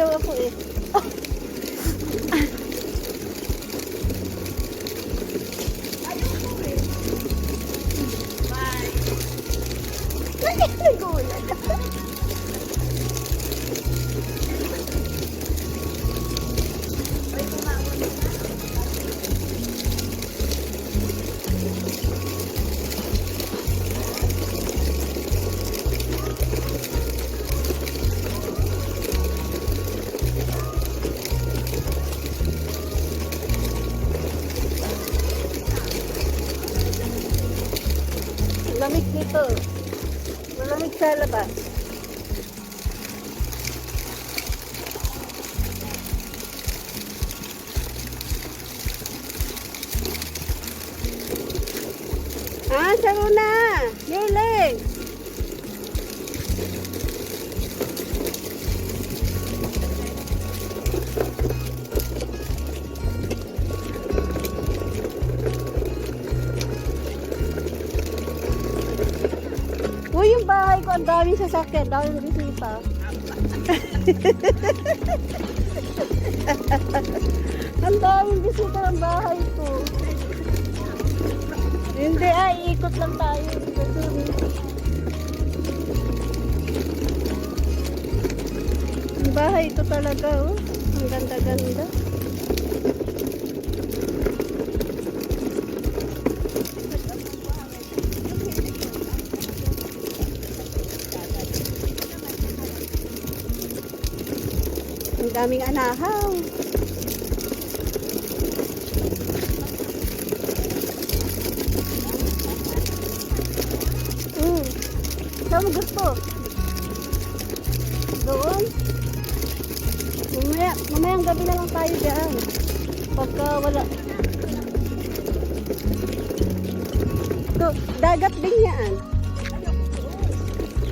daw ako eh. Ayoko eh. Bye. Nagulat. Ay, tumawag na. Lamig dito. Malamig sa labas. Ah, saro na! Yeleng! Uy, yung bahay ko, ang daming sasakyan, daming bisita. Ang daming bisita ng bahay ko. Hindi, iikot lang tayo. Ang bahay ko talaga, oh. Ang ganda-ganda. Ang daming anahaw. Saan mo gusto? Doon? Mamayang gabi na lang tayo dyan. Pagka wala. Ito, dagat din yan.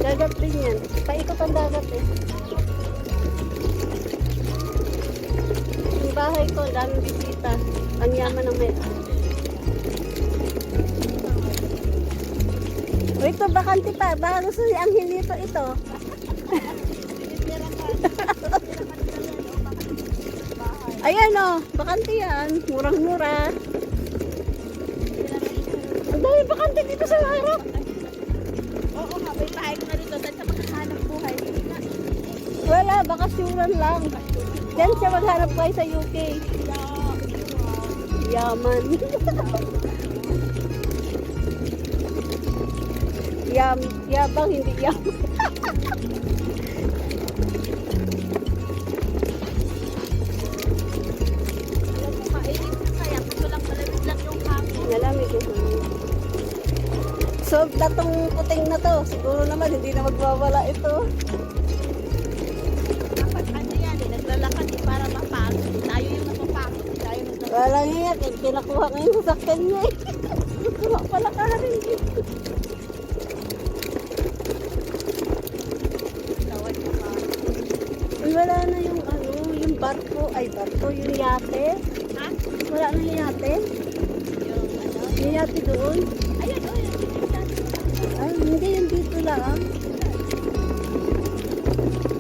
Dagat din yan. Paikot ang dagat eh. Yung bahay ko, daming bisita. Ang yaman ng may. O ito, bakante pa. Baka gusto ni Angelito ito. Ayan o, bakante yan. Murang-mura. Ang dami bakante dito sa harap. Oo nga, may bahay ko na dito. Saan sa maghahanap buhay? Wala, bakasyonan lang. Diyan siya maghanap buhay sa UK. Yaman. Yabang, hindi yaman. Alam mo, mainit na kaya. Gusto lang malamig lang yung hangin. Nalamig ito. So, datong puting na to, siguro naman hindi na magwawala ito. Dapat ano yan eh, naglalakad eh para mapagod. Tayo yung napapagod. Tayo naglalakad. Wala nga yan, kinakuha ngayon sa sakyan niya eh. Kuha pala ka rin eh. Tawad ko pa. Ay, wala na yung ano, yung barko, yung yate. Ha? Wala na yung yate. Yung ano? Yung yate doon. Ayun, oh, yun. Ay, hindi yung dito lang.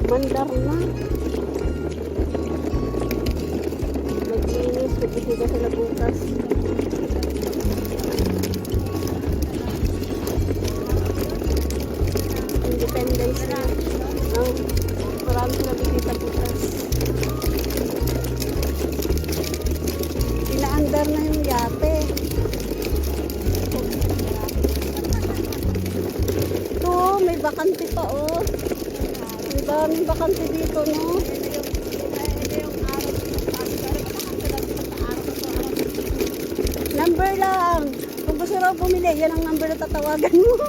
Mandar na. Maglinis, magbisita sila bukas. Independence na. No, marami sila bisita bukas. Inaandar na yung yate. Ito, may bakante pa oh. May daming bakante dito, no? Number lang. Kung gusto raw bumili, yan ang number na tatawagan mo.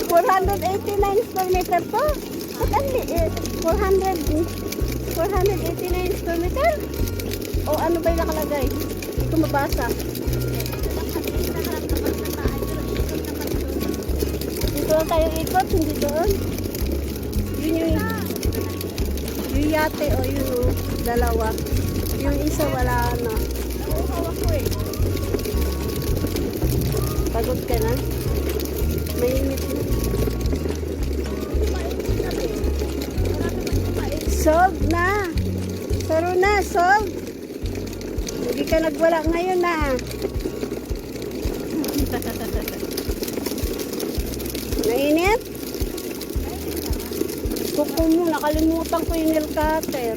489 square meter to. Ba't ang liit? 489 square meter? O ano ba yung nakalagay? Hindi ko mabasa. Dito lang tayo ikot, hindi doon. Yun yung yate o yun o, dalawa. Yung isa wala na. Nauuhaw ako eh. Pagod ka na? Mainit na. Hindi mainit na eh. Wala naman yung mainit. Solve na. Saro na, solve. Hindi ka nagwala ngayon na. Nainit? Kuko mo, nakalimutan ko yung nail cutter.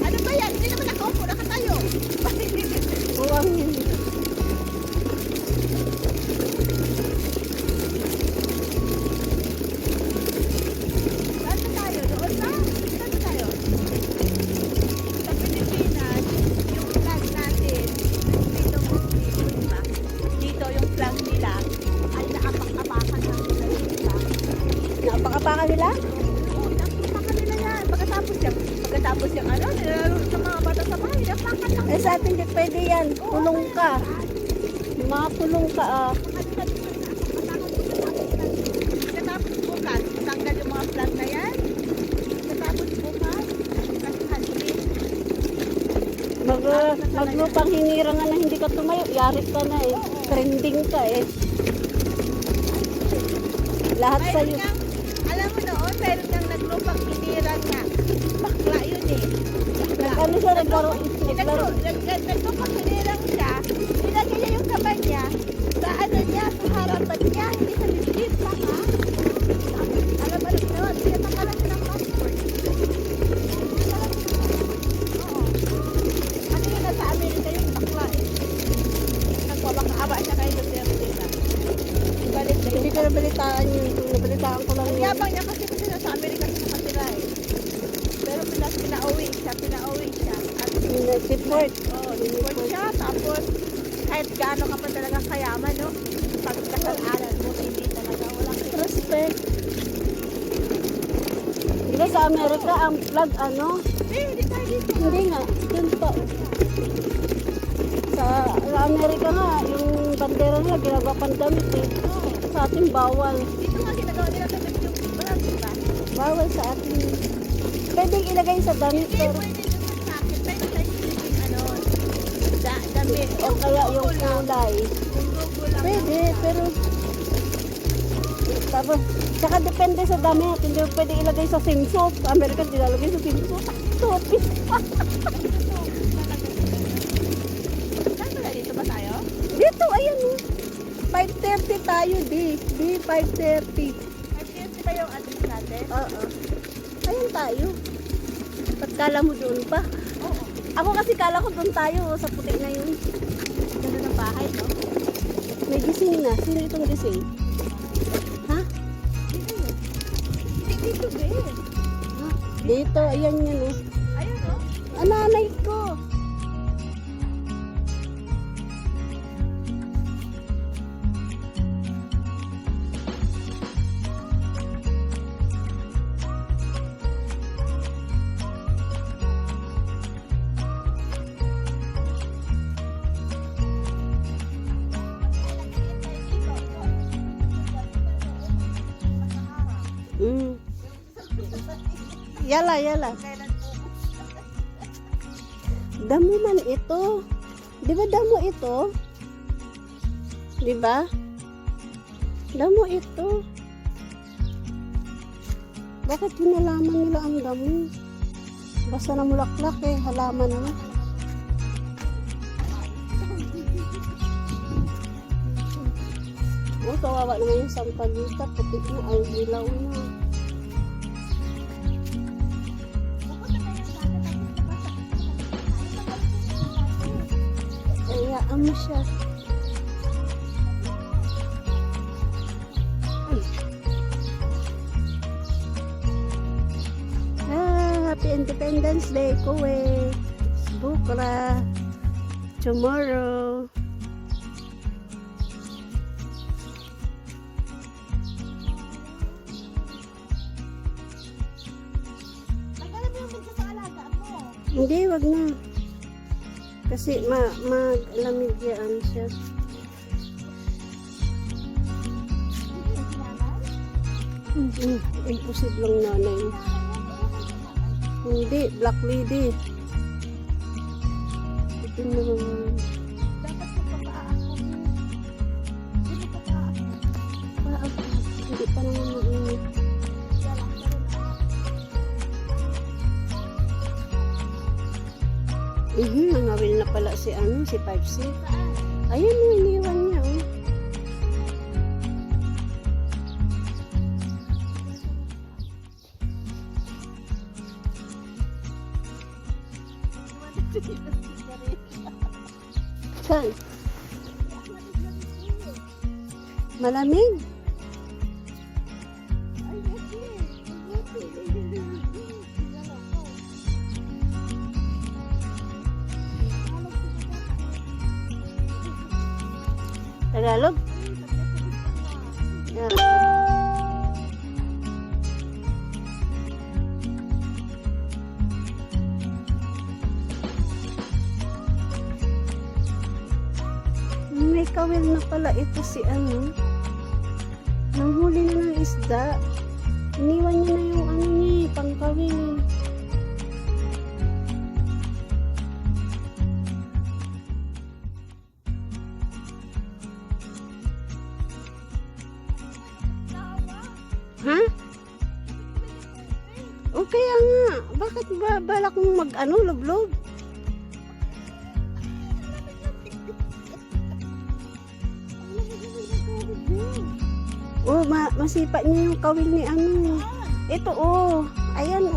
Ano ba yan? Hindi naman nakaupo, nakatayo. Buwang yun. Saan na tayo? Doon ba? Saan na tayo? Sa Pilipinas, yung flag natin, dito diba? Dito yung flag nila ay naapak-apakan ng nila yung flag. Napakapakan nila? Oo, naapak-apakan nila yan. Pagkatapos yung ano, nilalaro sa mga bata sa bahay, naapakan lang. Eh sa atin di pwede yan. Pulong ka. Mapulong ka ah. Pagkatapos bukas, tanggal yung mga flag na yan. Pagkatapos bukas, nakakalipin. Maglupang hinirangan na hindi ka tumayo. Yari ka na eh. Trending ka eh. Lahat Mayroon sa'yo. ngang, alam mo noon, mayroon ngang naglupang hiniran nga. Bakla yun eh. Ano siya naglaro? Naglupang hiniran siya. Nilagay niya yung kamay niya sa ano niya, sa harapan niya, hindi sa bibig. Baka. Alam mo noon, tinatanggalan niya ng passport. Oo. Ano yun, nasa Amerika yung bakla eh. Nagpabaka-awa siya kayo sa Duterte. Galit na Hindi yun. ko nabalitaan yun. Nabalitaan ko lang Ang yun. yabang niya kasi nasa Amerika siya nakatira eh. Pero pinauwi siya. At Support. report siya. Tapos kahit gaano ka pa talaga kayaman, no? Pagkasalanan mo, hindi talaga walang Respect. Di ba sa Amerika ang flag ano? hindi tayo dito. Hindi nga. Yun pa. Sa Amerika nga, yung bandera nila ginagawa pang damit eh. Sa atin bawal. Dito nga ginagawa nila damit yung walang diba? Bawal sa atin. Pwedeng ilagay sa damit Hindi pero pwede dun sa jacket. Pwede tayo silipin ano, damit. o kaya yung logo lang. kulay. Yung logo lang. Pwede, pero tapos, saka depende sa damit. Hindi mo pwede ilagay sa swimsuit. Sa Amerika, nilalagay sa swimsuit. Tupis. Saan ba dito ba tayo? Dito, ayan oh. 5:30 tayo, di. Di, 5:30. Kasi ba yung address natin? Oo. Ayun tayo. Ba't kala mo doon pa? Oo. Ako kasi kala ko doon tayo, oh, sa puti na yun. Ganda ng bahay, no? May gising na. Sino itong gising? Ha? Dito yun. Hindi dito, Ben. Ha? Dito, ayan yan oh. Ayun, no? Ananay ko. Mm. Yala, yala. Damo man ito. Di ba damo ito? Di ba? Damo ito. Bakit hinalaman nila ang damo? Basta na mulaklak eh, halaman na. Oh, kawawa naman yung sampagita. Puti na, ay dilaw na. Hayaan mo siya. Happy Independence Day, Kuwait. Bukra. Tomorrow. Hindi, wag na. Kasi maglamig yan siya. Imposible lang nanay. Hindi, black lady. Ito na naman. Dapat magpapaako. Hindi magpapaako. Paak. Hindi pa naman mainit. Nangawil na pala si si 5C. Ayan yung iniwan niya. Oh. Saan? Malamig. Tagalog? May kawil na pala ito si nanghuli na ng isda. Iniwan niya na yung niya, pangkawil. Ha? O kaya nga, bakit ba balak mong loblob? Oh, masipa niya yung kawil ni Ito ayan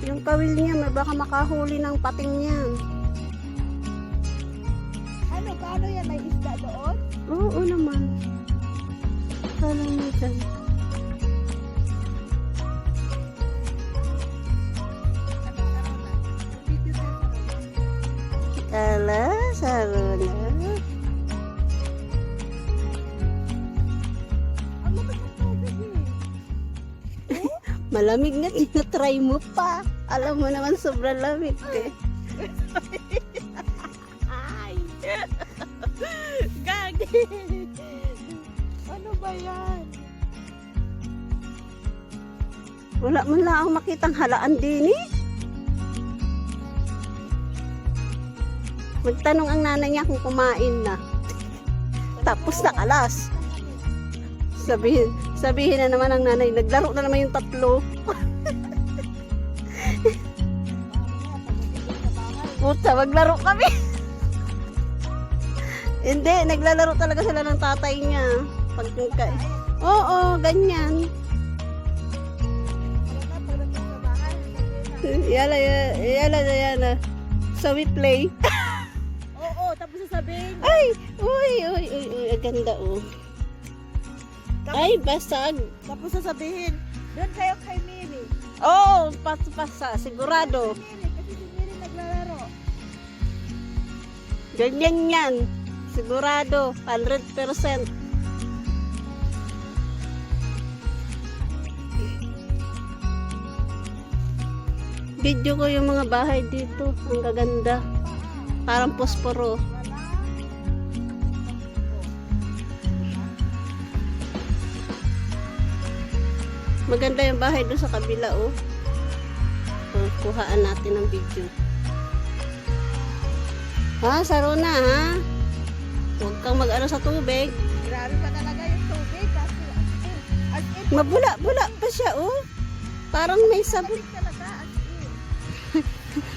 yung kawil niya, baka makahuli ng pating niya. Paano yan? May isda doon? Oo naman. Kala mo dyan. Ala, Sarona. Malamig nga, tinatry mo pa. Alam mo naman, sobrang lamig eh. Ay! Gagi! Ano ba yan? Wala man lang akong makitang halaan din eh. Magtanong ang nanay niya kung kumain na. Tapos nakalas. Sabihin na naman ang nanay, naglaro na naman yung tatlo. Puta, maglaro kami. Hindi, naglalaro talaga sila ng tatay niya. Oo, ganyan. Yala. So we play. Oo, tapos sasabihin. Ay, uy, ang ganda Ay, basag. Tapos sasabihin, doon kayo kay Miri. Oo, pasa, sigurado. Kasi si Miri naglalaro. Ganyan yan. Sigurado, 100%. Video ko yung mga bahay dito. Ang gaganda. Parang posporo. Maganda yung bahay doon sa kabila kuhaan natin ng video. Ha, Sarona ha? Huwag kang sa tubig. Grabe pa talaga yung tubig. Kasi as in, Mabula-bula pa siya Parang may sabon. malamig talaga as in.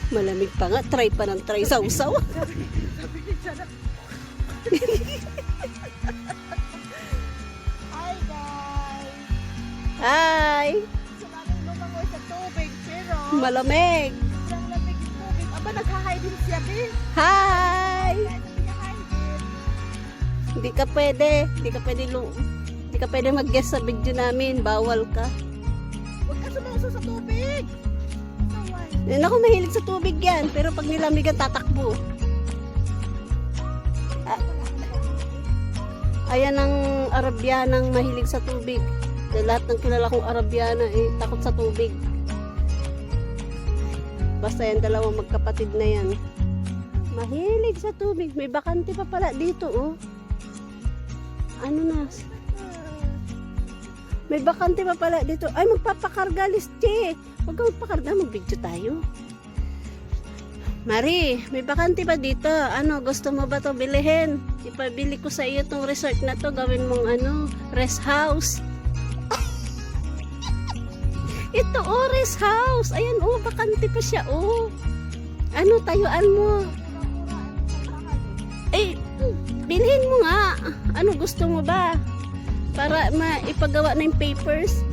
Malamig pa nga. Try pa ng try. Sausaw. Sabi ni Janak. Hi guys! Hi! Gusto namin lumangoy sa tubig pero Malamig. sobrang lamig yung tubig. Aba, naghahay din siya, Bill. Hi! Kaya sabi niya, hi, Bill. Hindi ka pwede mag-guest sa video namin. Bawal ka. Huwag ka sumauso sa tubig. Saway. Ako mahilig sa tubig yan. Pero pag nilamigan, tatakbo. Ayan ang Arabianang mahilig sa tubig. Dahil lahat ng kilala kong Arabiana takot sa tubig. Basta yan, dalawang magkapatid na yan. Mahilig sa tubig. May bakante pa pala dito Ano na? May bakante pa pala dito. Ay, magpapakarga liste. Huwag kang magpakarga, mag-video tayo. Mari, may bakante pa dito. Gusto mo ba to bilihin? Ipabili ko sa iyo tong resort na to. Gawin mong rest house. Ito, oh, rest house. Ayan, oh, bakante pa siya, oh. Ano, tayuan mo. Eh, bilhin mo nga. Ano gusto mo ba? Para maipagawa na yung papers.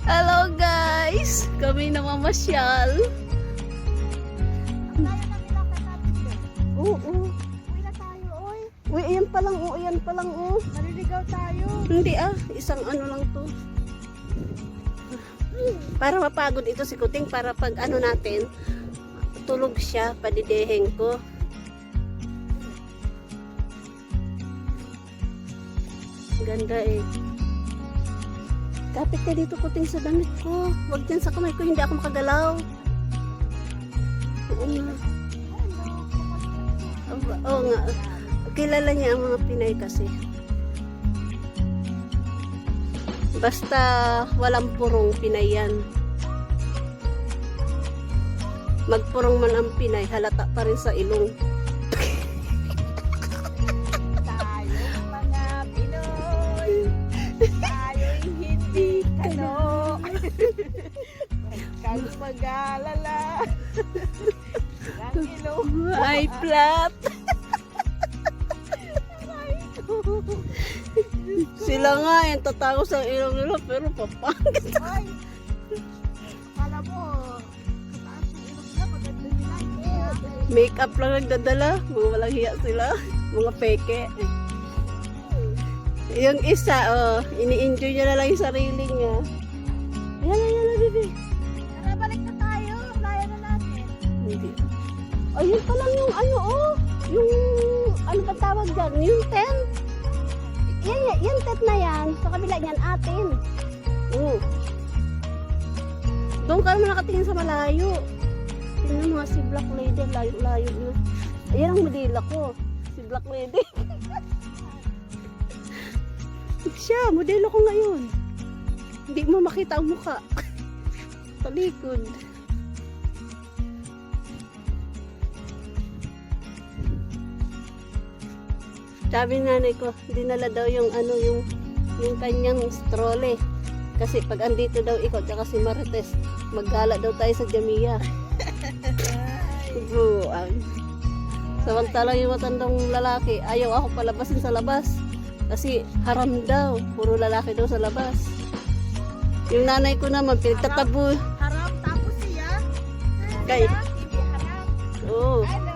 Hello guys! Kami na mamasyal. Oo. Uwi na tayo, oy. Uy, ayan pa lang, oh. Ayan pa lang, oh. Maliligaw tayo. Hindi isang ano lang to. Para mapagod ito si Kuting, para pag ano natin, tulog siya, padideheng ko. Ganda eh. Kapit ka dito, Kuting, sa damit ko. Huwag dyan sa kamay ko, hindi ako makagalaw. Oo nga. Oo nga. Kilala niya ang mga Pinay kasi. Basta walang purong Pinay yan. Magpurong man ang Pinay, halata pa rin sa ilong. Tayo mga Pinoy. Tayo'y hindi kano. Huwag kang mag-alala. Ang ilong. Ay, flat. Sila nga yung tatago sa ilong nila pero papangit. Ay. Kala mo, kataas yung ilong nila, maganda nila. Hindi, Make up lang nagdadala. Mga walang hiya sila. Mga peke. Yung isa, ini-enjoy niya na lang yung sarili niya. Yan, baby. Tara, balik na tayo. Laya na natin. Hindi. Ayun pa lang yung ano, yung, ano ba tawag dyan? Yung tent. Yung tent na yan, sa kabila niyan, atin. Doon ka naman nakatingin sa malayo. Tingnan mo nga si Black Lady, layo-layo na. Ayan ang modela ko, si Black Lady. Siya, modelo ko ngayon. Hindi mo makita ang mukha. Talikod. Sabi ng nanay ko, dinala daw yung ano, yung kanyang stroller. Kasi pag andito daw ikaw, tsaka si Marites, maggala daw tayo sa Jamia. Buwan. Samantalang yung matandang lalaki, ayaw ako palabasin sa labas. Kasi haram daw, puro lalaki daw sa labas. Yung nanay ko naman, pinagtatabu. Harap, tapos siya. Kay, Hindi harap. oo. Hello.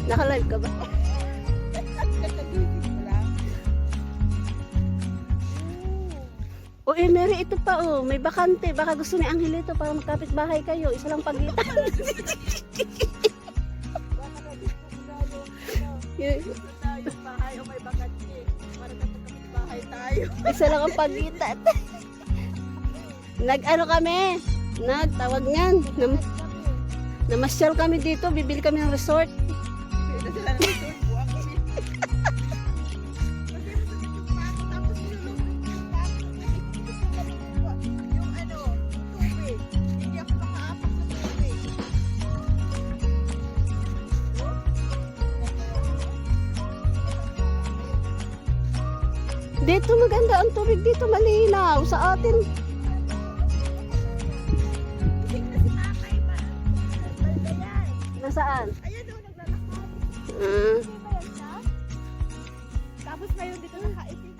Naka-live ka ba? Katagising ko lang. O Mary, ito pa may bakante. Baka gusto ni Angelito para magkapit bahay kayo. Isa lang pagitan. Baka na dito tayo. Gusto tayo bahay o may bakante. Para kapag bahay tayo. Isa lang ang pagitan. Nag-ano kami? Nagtawag niyan. Namasyal kami dito. Bibili kami ng resort. Pwede sila na resort. Buwak kami. Kasi masakit yung pako. Tapos nilulong yung pako. Yung ano, tubig. Hindi ako makaapak sa tubig. Dito maganda ang tubig dito. Malinaw sa atin. Kasi na si tatay ba? Banda yan. Nasaan? Ayan o, naglalakad. Ah. Hindi ba yan siya? Tapos ngayon dito nakaitim